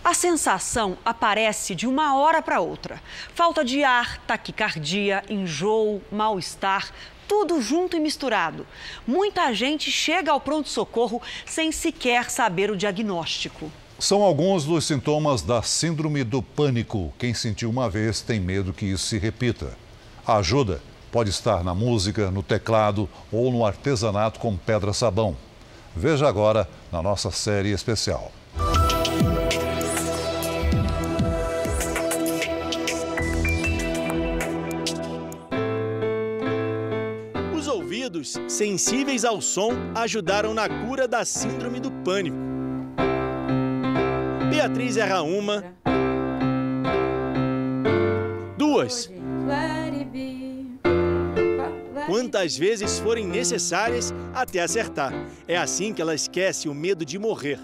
A sensação aparece de uma hora para outra. Falta de ar, taquicardia, enjoo, mal-estar, tudo junto e misturado. Muita gente chega ao pronto-socorro sem sequer saber o diagnóstico. São alguns dos sintomas da síndrome do pânico. Quem sentiu uma vez tem medo que isso se repita. A ajuda pode estar na música, no teclado ou no artesanato com pedra-sabão. Veja agora na nossa série especial. Os ouvidos sensíveis ao som ajudaram na cura da síndrome do pânico. Beatriz erra uma, duas, quantas vezes forem necessárias até acertar. É assim que ela esquece o medo de morrer.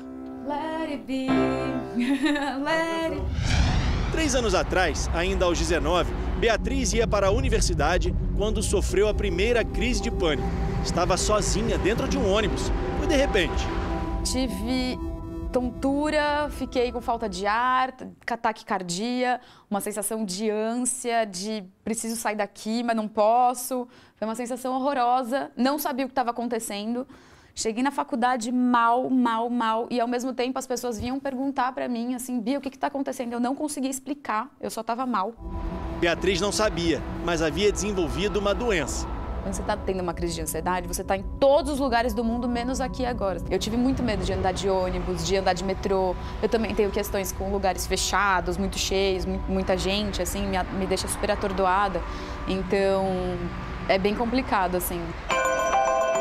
3 anos atrás, ainda aos 19, Beatriz ia para a universidade quando sofreu a primeira crise de pânico. Estava sozinha dentro de um ônibus e, de repente... Tive tontura, fiquei com falta de ar, taquicardia, uma sensação de ânsia, de preciso sair daqui, mas não posso. Foi uma sensação horrorosa, não sabia o que estava acontecendo. Cheguei na faculdade mal, e ao mesmo tempo as pessoas vinham perguntar para mim, assim, Bia, o que está acontecendo? Eu não conseguia explicar, eu só estava mal. Beatriz não sabia, mas havia desenvolvido uma doença. Quando você está tendo uma crise de ansiedade, você está em todos os lugares do mundo, menos aqui agora. Eu tive muito medo de andar de ônibus, de andar de metrô. Eu também tenho questões com lugares fechados, muito cheios, muita gente, assim, me deixa super atordoada. Então, é bem complicado, assim.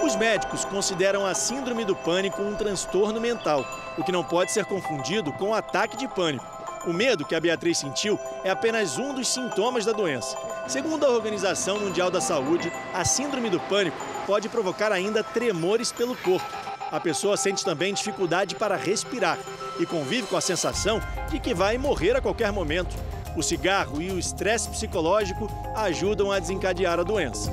Os médicos consideram a síndrome do pânico um transtorno mental, o que não pode ser confundido com um ataque de pânico. O medo que a Beatriz sentiu é apenas um dos sintomas da doença. Segundo a Organização Mundial da Saúde, a síndrome do pânico pode provocar ainda tremores pelo corpo. A pessoa sente também dificuldade para respirar e convive com a sensação de que vai morrer a qualquer momento. O cigarro e o estresse psicológico ajudam a desencadear a doença.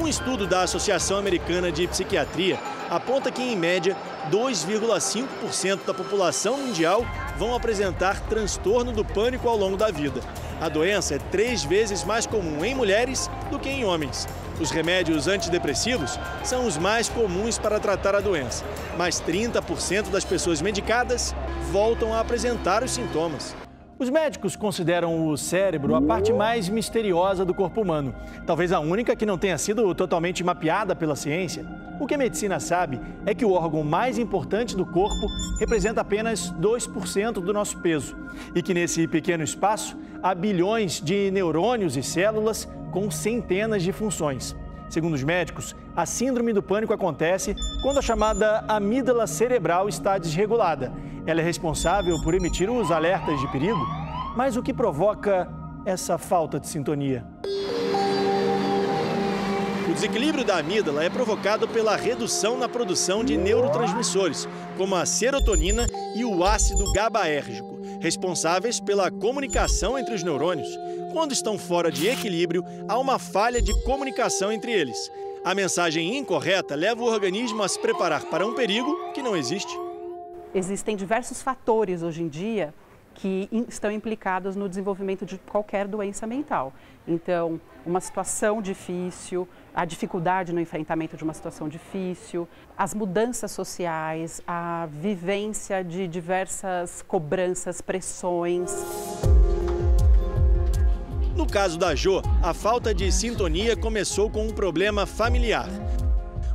Um estudo da Associação Americana de Psiquiatria aponta que, em média, 2,5% da população mundial vão apresentar transtorno do pânico ao longo da vida. A doença é 3 vezes mais comum em mulheres do que em homens. Os remédios antidepressivos são os mais comuns para tratar a doença, mas 30% das pessoas medicadas voltam a apresentar os sintomas. Os médicos consideram o cérebro a parte mais misteriosa do corpo humano, talvez a única que não tenha sido totalmente mapeada pela ciência. O que a medicina sabe é que o órgão mais importante do corpo representa apenas 2% do nosso peso e que nesse pequeno espaço há bilhões de neurônios e células com centenas de funções. Segundo os médicos, a síndrome do pânico acontece quando a chamada amígdala cerebral está desregulada. Ela é responsável por emitir os alertas de perigo, mas o que provoca essa falta de sintonia? O desequilíbrio da amígdala é provocado pela redução na produção de neurotransmissores, como a serotonina e o ácido GABAérgico, responsáveis pela comunicação entre os neurônios. Quando estão fora de equilíbrio, há uma falha de comunicação entre eles. A mensagem incorreta leva o organismo a se preparar para um perigo que não existe. Existem diversos fatores hoje em dia que estão implicados no desenvolvimento de qualquer doença mental. Então, uma situação difícil, a dificuldade no enfrentamento de uma situação difícil, as mudanças sociais, a vivência de diversas cobranças, pressões. No caso da Jo, a falta de sintonia começou com um problema familiar.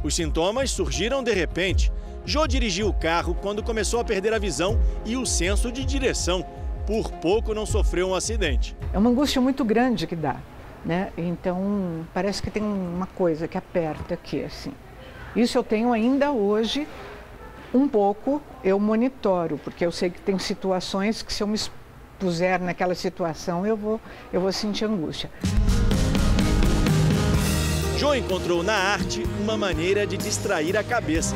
Os sintomas surgiram de repente. Jo dirigiu o carro quando começou a perder a visão e o senso de direção. Por pouco não sofreu um acidente. É uma angústia muito grande que dá, né? Então, parece que tem uma coisa que aperta aqui, assim. Isso eu tenho ainda hoje, um pouco, eu monitoro, porque eu sei que tem situações que se eu me expuser naquela situação, eu vou sentir angústia. Jo encontrou na arte uma maneira de distrair a cabeça.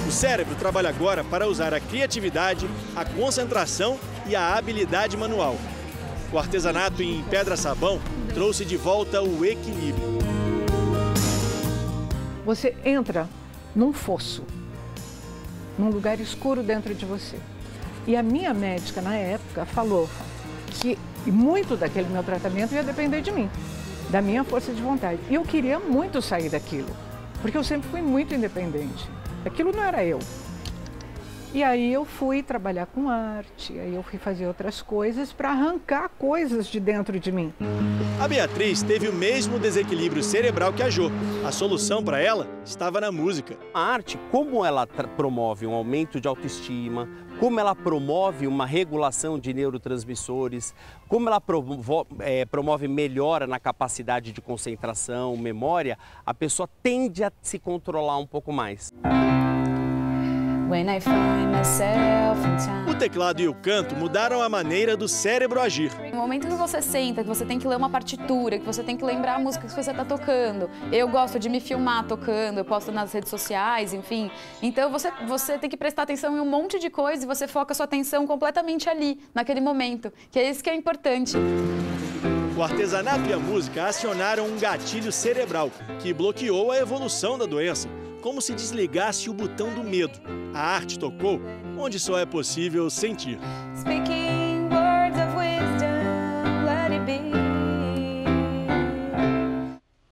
O cérebro trabalha agora para usar a criatividade, a concentração e a habilidade manual. O artesanato em pedra-sabão trouxe de volta o equilíbrio. Você entra num fosso num lugar escuro dentro de você. E a minha médica, na época, falou que muito daquele meu tratamento ia depender de mim, da minha força de vontade. E eu queria muito sair daquilo, porque eu sempre fui muito independente. Aquilo não era eu. E aí eu fui trabalhar com arte, aí eu fui fazer outras coisas para arrancar coisas de dentro de mim. A Beatriz teve o mesmo desequilíbrio cerebral que a Jo. A solução para ela estava na música. A arte, como ela promove um aumento de autoestima, como ela promove uma regulação de neurotransmissores, como ela promove melhora na capacidade de concentração, memória, a pessoa tende a se controlar um pouco mais. O teclado e o canto mudaram a maneira do cérebro agir. No momento que você senta, que você tem que ler uma partitura, que você tem que lembrar a música que você está tocando. Eu gosto de me filmar tocando, eu posto nas redes sociais, enfim. Então você tem que prestar atenção em um monte de coisa e você foca a sua atenção completamente ali, naquele momento, que é isso que é importante. O artesanato e a música acionaram um gatilho cerebral que bloqueou a evolução da doença, como se desligasse o botão do medo. A arte tocou onde só é possível sentir. Speaking words of wisdom, let it be.